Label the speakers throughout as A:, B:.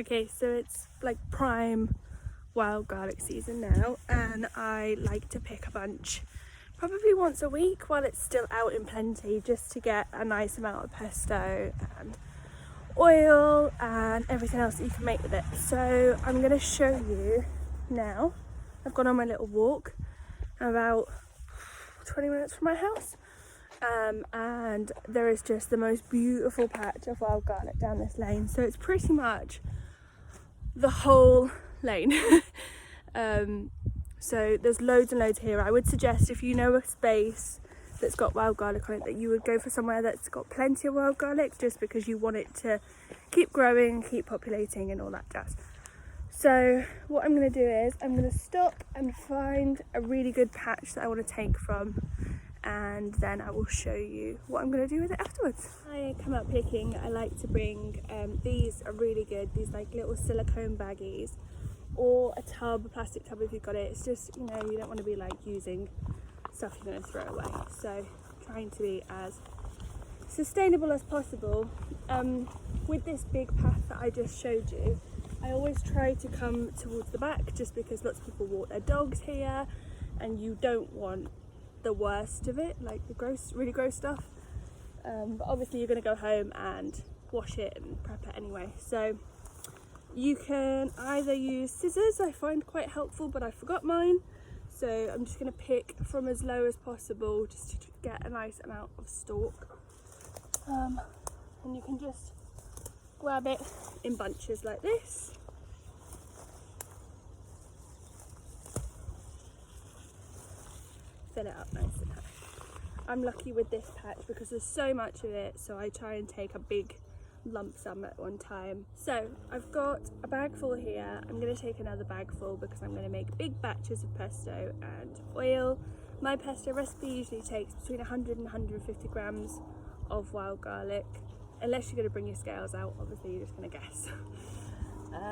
A: Okay, so it's like prime wild garlic season now, and I like to pick a bunch probably once a week while it's still out in plenty, just to get a nice amount of pesto and oil and everything else that you can make with it. So I'm going to show you now. I've gone on my little walk. I'm about 20 minutes from my house, and there is just the most beautiful patch of wild garlic down this lane. So it's pretty much the whole lane. So there's loads and loads here. I would suggest, if you know a space that's got wild garlic on it, that you would go for somewhere that's got plenty of wild garlic, just because you want it to keep growing, keep populating and all that jazz. So what I'm going to do is I'm going to stop and find a really good patch that I want to take from, and then I will show you what I'm going to do with it afterwards. I come out picking, I like to bring, these are really good, these like little silicone baggies, or a tub, a plastic tub if you've got it. It's just, you know, you don't want to be like using stuff you're going to throw away, so trying to be as sustainable as possible. With this big path that I just showed you, I always try to come towards the back, just because lots of people walk their dogs here and you don't want the worst of it, like the gross, really gross stuff. But obviously you're going to go home and wash it and prep it anyway. So you can either use scissors, I find quite helpful, but I forgot mine. So I'm just going to pick from as low as possible, just to get a nice amount of stalk. And you can just grab it in bunches like this. Fill it up nice and high. I'm lucky with this patch because there's so much of it, so I try and take a big lump sum at one time. So I've got a bag full here. I'm going to take another bag full because I'm going to make big batches of pesto and oil. My pesto recipe usually takes between 100 and 150 grams of wild garlic, unless you're going to bring your scales out. Obviously you're just going to guess.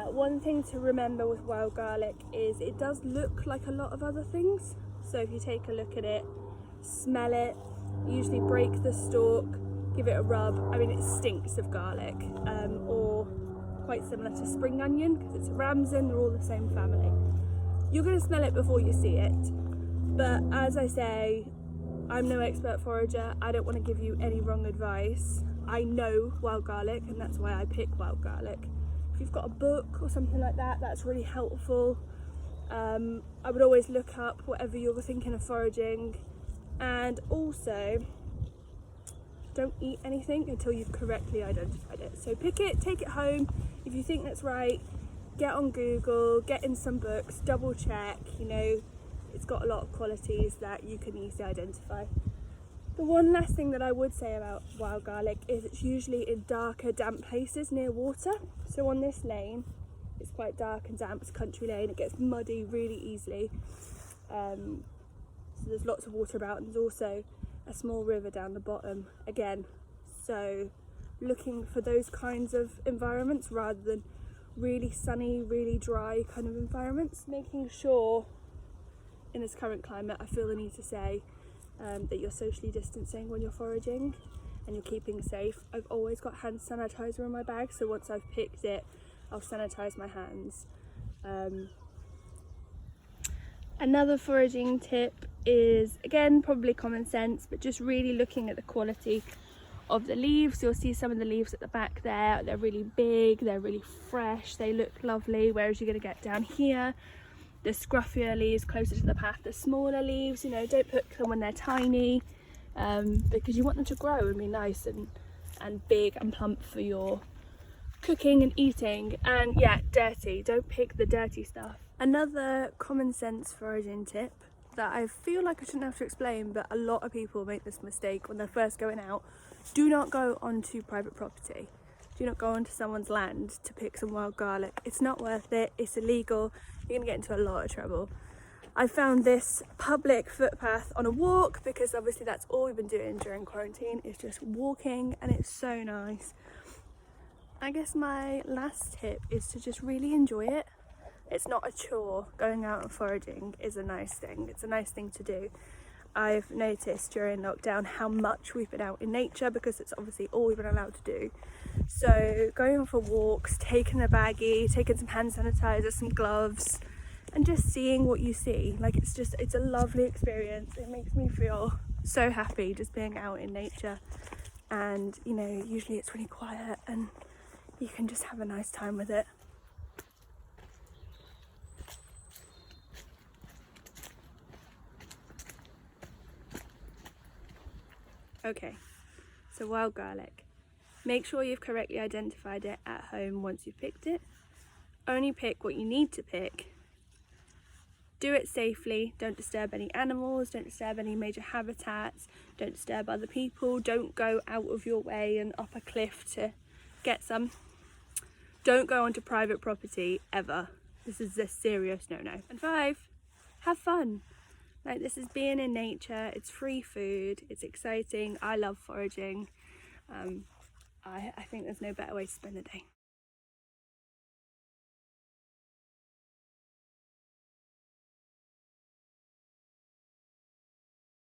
A: One thing to remember with wild garlic is it does look like a lot of other things. So if you take a look at it, smell it, usually break the stalk, give it a rub. I mean, it stinks of garlic, or quite similar to spring onion, because it's a ramson, they're all the same family. You're going to smell it before you see it, but as I say, I'm no expert forager. I don't want to give you any wrong advice. I know wild garlic, and that's why I pick wild garlic. If you've got a book or something like that, that's really helpful. I would always look up whatever you're thinking of foraging, and also don't eat anything until you've correctly identified it. So pick it, take it home. If you think that's right, get on Google, get in some books, double check, you know, it's got a lot of qualities that you can easily identify. The one last thing that I would say about wild garlic is it's usually in darker, damp places near water. So on this lane, it's quite dark and damp, it's a country lane, it gets muddy really easily. So there's lots of water about, and there's also a small river down the bottom again. So looking for those kinds of environments rather than really sunny, really dry kind of environments. Making sure in this current climate, I feel the need to say that you're socially distancing when you're foraging and you're keeping safe. I've always got hand sanitizer in my bag, so once I've picked it, I'll sanitize my hands. Another foraging tip is, again, probably common sense, but just really looking at the quality of the leaves. You'll see some of the leaves at the back there, they're really big, they're really fresh, they look lovely, whereas you're going to get down here, the scruffier leaves closer to the path, the smaller leaves, you know, don't pick them when they're tiny, because you want them to grow and be nice and big and plump for your cooking and eating. And yeah, dirty, don't pick the dirty stuff. Another common sense foraging tip that I feel like I shouldn't have to explain, but a lot of people make this mistake when they're first going out: do not go onto private property. Do not go onto someone's land to pick some wild garlic. It's not worth it, it's illegal, you're gonna get into a lot of trouble. I found this public footpath on a walk, because obviously that's all we've been doing during quarantine, is just walking, and it's so nice. I guess my last tip is to just really enjoy it. It's not a chore. Going out and foraging is a nice thing. It's a nice thing to do. I've noticed during lockdown how much we've been out in nature, because it's obviously all we've been allowed to do. So going for walks, taking a baggie, taking some hand sanitizer, some gloves, and just seeing what you see. Like, it's a lovely experience. It makes me feel so happy just being out in nature. And you know, usually it's really quiet and you can just have a nice time with it. Okay, so wild garlic. Make sure you've correctly identified it at home once you've picked it. Only pick what you need to pick. Do it safely. Don't disturb any animals, don't disturb any major habitats, don't disturb other people, don't go out of your way and up a cliff to get some. Don't go onto private property ever. This is a serious no-no. And 5, have fun. Like, this is being in nature, it's free food, it's exciting. I love foraging. I think there's no better way to spend the day.